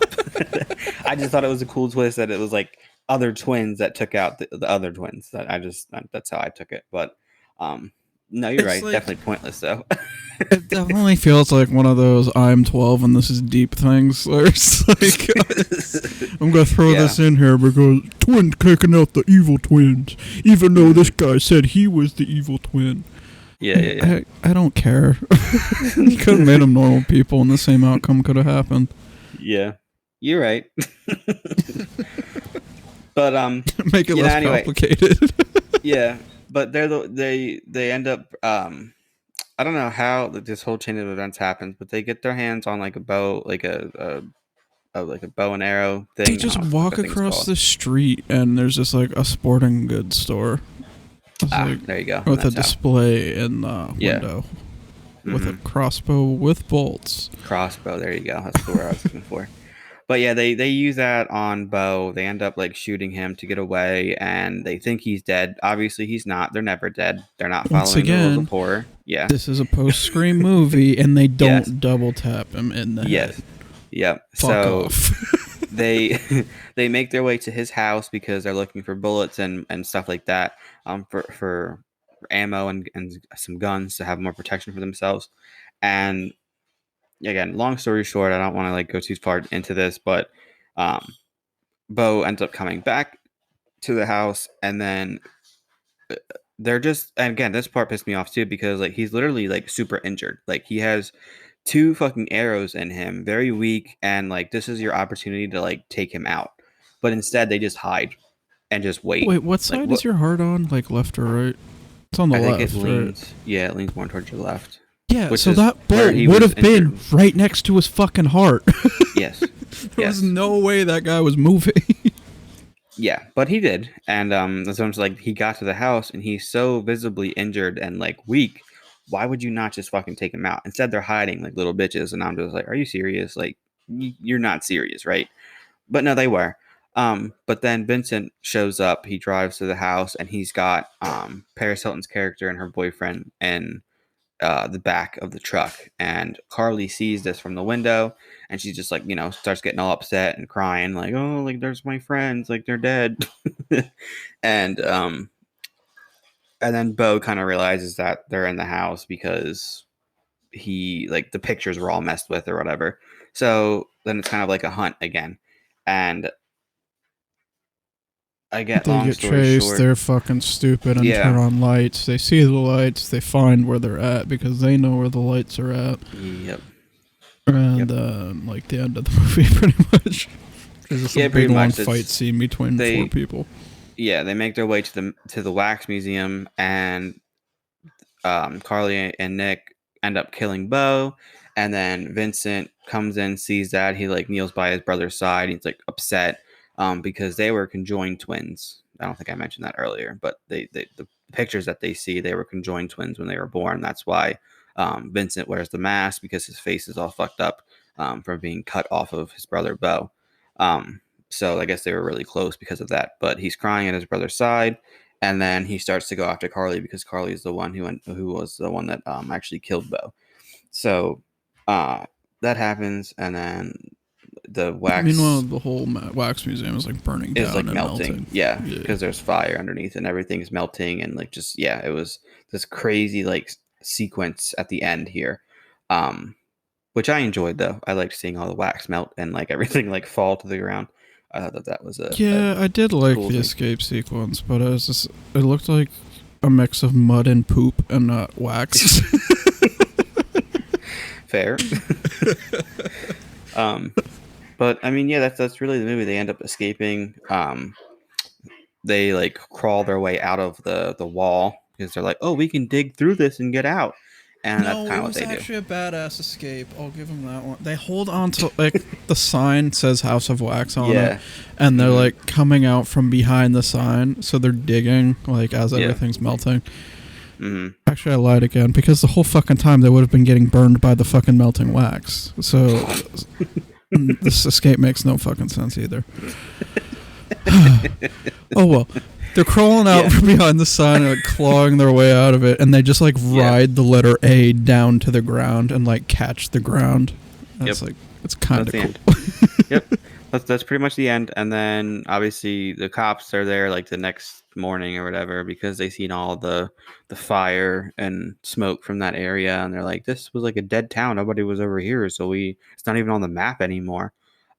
I just thought it was a cool twist that it was like other twins that took out the other twins. That's how I took it. But no, you're right. like- Definitely pointless though. It definitely feels like one of those I'm 12 and this is deep things where it's like I'm gonna throw this in here because twins kicking out the evil twins, even though this guy said he was the evil twin. Yeah. I don't care. You could have made them normal people and the same outcome could have happened. Yeah, you're right. But Make it less complicated. Yeah, but they end up I don't know how this whole chain of events happens, but they get their hands on like a bow, like a bow and arrow thing. They just walk across the street and there's just like a sporting goods store. Like, there you go. with a display in the window. With a crossbow with bolts. Crossbow, there you go. That's the word I was looking for. But yeah, they use that on Bo. They end up like shooting him to get away, and they think he's dead. Obviously, he's not. They're never dead. They're not Once following the rules of again, horror. Yeah. this is a post-Scream movie, and they don't Yes. double tap him in the Yes. head. Yep. Fuck So off. they they make their way to his house because they're looking for bullets and stuff like that. For ammo and some guns to have more protection for themselves. And again, long story short, I don't want to like go too far into this, but Bo ends up coming back to the house, and then they're just, and again, this part pissed me off too because like he's literally like super injured. Like he has two fucking arrows in him, very weak, and like this is your opportunity to like take him out. But instead they just hide and just wait. Wait, what Like, side is your heart on? Like left or right? It's on the I think left, it leans, yeah, it leans more towards your left. Yeah, which so is that where bolt he would was have been injured. right next to his fucking heart. Yes. There Yes. was no way that guy was moving. Yeah, but he did, and that's what I'm like. He got to the house, and he's so visibly injured and like weak. Why would you not just fucking take him out? Instead, they're hiding like little bitches, and I'm just like, are you serious? Like, you're not serious, right? But no, they were. But then Vincent shows up. He drives to the house, and he's got Paris Hilton's character and her boyfriend in the back of the truck. And Carly sees this from the window, and she's just like, starts getting all upset and crying, like, oh, like there's my friends, like they're dead. and then Bo kind of realizes that they're in the house because he like the pictures were all messed with or whatever. So then it's kind of like a hunt again. And I get They long get story chased, short. they're fucking stupid and Yeah. turn on lights. They see the lights, they find where they're at because they know where the lights are at. Yep. And like the end of the movie, pretty much. There's just Yeah, a pretty big long much, it's- fight scene between they- four people. Yeah, they make their way to the wax museum, and Carly and Nick end up killing Bo, and then Vincent comes in, sees that, he like kneels by his brother's side. He's like upset because they were conjoined twins. I don't think I mentioned that earlier, but the pictures that they see, they were conjoined twins when they were born. That's why Vincent wears the mask, because his face is all fucked up from being cut off of his brother Bo. So I guess they were really close because of that. But he's crying at his brother's side, and then he starts to go after Carly because Carly is the one who was the one that actually killed Bo. So that happens, and then the wax Meanwhile, the whole wax museum is like burning down is like and melting. Yeah, Yeah. because there's fire underneath and everything's melting, and like just it was this crazy like sequence at the end here. Which I enjoyed though. I liked seeing all the wax melt and like everything like fall to the ground. I thought that was I did like cool the thing. escape sequence, but it looked like a mix of mud and poop and not wax. fair. But I mean, yeah, that's really the movie. They end up escaping. They like crawl their way out of the wall because they're like, oh, we can dig through this and get out. And that's kind of what they do. a badass escape. I'll give them that one. They hold on to like the sign says House of Wax on Yeah. it, and they're Mhm. like coming out from behind the sign, so they're digging like as Yeah. everything's melting. Hmm. Actually, I lied again because the whole fucking time they would have been getting burned by the fucking melting wax. So this escape makes no fucking sense either. Oh well. They're crawling out Yeah. from behind the sign and like clawing their way out of it, and they just like ride the letter A down to the ground and like catch the ground. That's Yep. like it's kind of That's the cool. Yep. That's pretty much the end. And then obviously the cops are there like the next morning or whatever because they seen all the fire and smoke from that area, and they're like, this was like a dead town. Nobody was over here, so it's not even on the map anymore.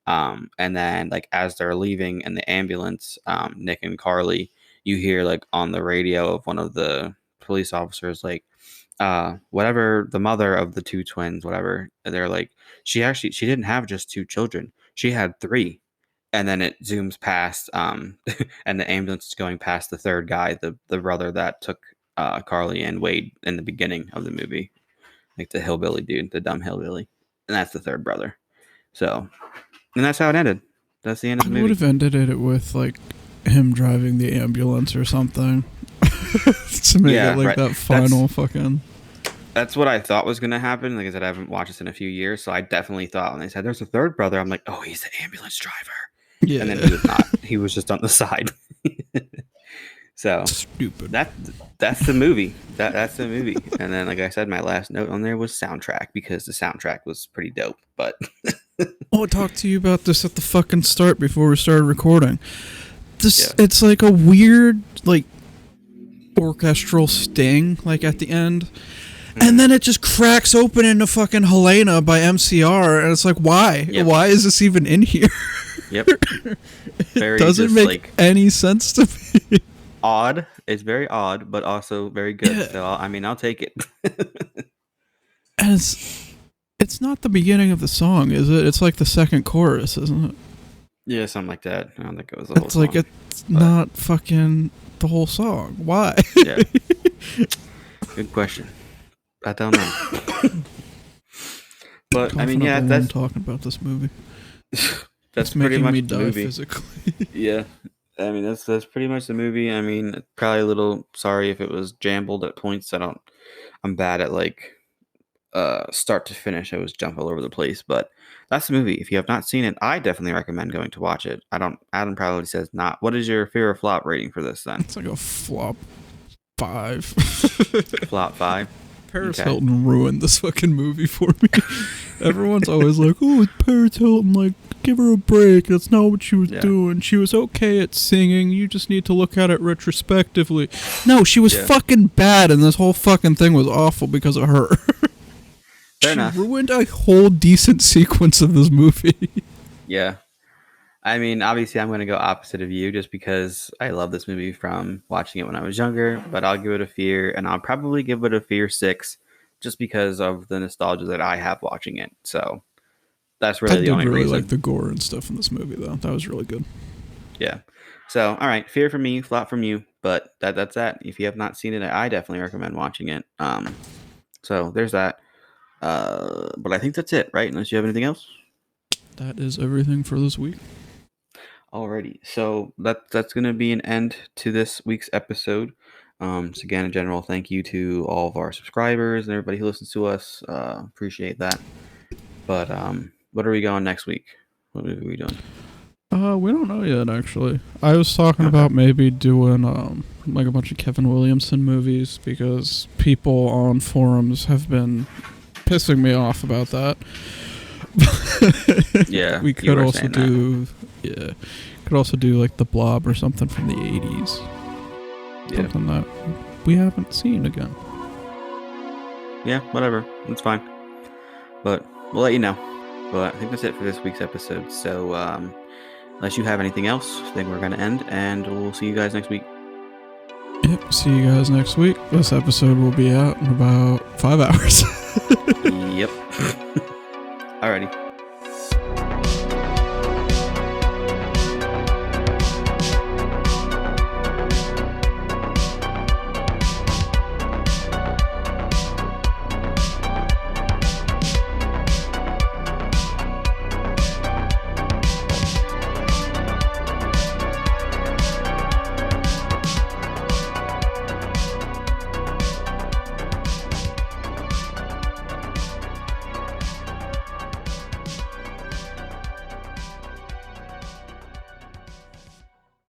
And then like as they're leaving in the ambulance, Nick and Carly, you hear like on the radio of one of the police officers like whatever, the mother of the two twins, whatever, they're like, she didn't have just two children, she had three. And then it zooms past and the ambulance is going past the third guy, the brother that took Carly and Wade in the beginning of the movie, like the hillbilly dude, the dumb hillbilly, and that's the third brother. So, and that's how it ended. That's the end of I the would movie. have ended it with like him driving the ambulance or something to make Yeah, it like right. that final fucking. That's what I thought was going to happen. Like I said, I haven't watched this in a few years, so I definitely thought when they said there's a third brother, I'm like, oh, he's the ambulance driver. Yeah. And then he was not. He was just on the side. So Stupid. that's the movie. That's the movie. And then, like I said, my last note on there was soundtrack because the soundtrack was pretty dope. But I talked to you about this at the fucking start before we started recording. This Yeah. It's like a weird like orchestral sting like at the end. And then it just cracks open into fucking Helena by MCR, and it's like, why? Yep. Why is this even in here? Yep. Very It doesn't just, make like, any sense to me. odd. It's very odd, but also very good. Yeah. So I mean, I'll take it. And it's not the beginning of the song, is it? It's like the second chorus, isn't it? Yeah, something like that. I don't think it was the whole It's like song, it's but- not fucking the whole song. Why? Yeah. Good question. I don't know. But I mean, yeah, Confident that's talking about this movie. that's It's pretty making much me the die movie. physically. Yeah. I mean, that's pretty much the movie. I mean, probably a little sorry if it was jambled at points. I'm bad at like start to finish. I was jump all over the place, but that's the movie. If you have not seen it, I definitely recommend going to watch it. Adam probably says not. What is your fear of flop rating for this then? It's like a flop 5. Flop 5. Paris Okay. Hilton ruined this fucking movie for me. Everyone's always like, oh, it's Paris Hilton, like, give her a break. That's not what she was Yeah. doing. She was okay at singing. You just need to look at it retrospectively. No, she was Yeah. fucking bad, and this whole fucking thing was awful because of her. Fair She enough. ruined a whole decent sequence of this movie. Yeah. I mean, obviously, I'm going to go opposite of you just because I love this movie from watching it when I was younger, but I'll give it a fear, and I'll probably give it a fear 6 just because of the nostalgia that I have watching it. So that's really I the did only really reason. like the gore and stuff in this movie, though. That was really good. Yeah. So, all right, fear from me, flop from you, but that's that. If you have not seen it, I definitely recommend watching it. So there's that. But I think that's it, right? Unless you have anything else. That is everything for this week. Alrighty, so that's going to be an end to this week's episode. So again, in general, thank you to all of our subscribers and everybody who listens to us. Appreciate that. But what are we going next week? What movie are we doing? We don't know yet, actually. I was talking about maybe doing like a bunch of Kevin Williamson movies because people on forums have been pissing me off about that. Yeah, we you could were also saying do could also do like The Blob or something from the 80s. Yeah, Something that we haven't seen again. yeah, whatever, it's fine. But we'll let you know. But I think that's it for this week's episode. So unless you have anything else, I think we're going to end, and we'll see you guys next week. Yep, see you guys next week. This episode will be out in about 5 hours. Yep. Alrighty.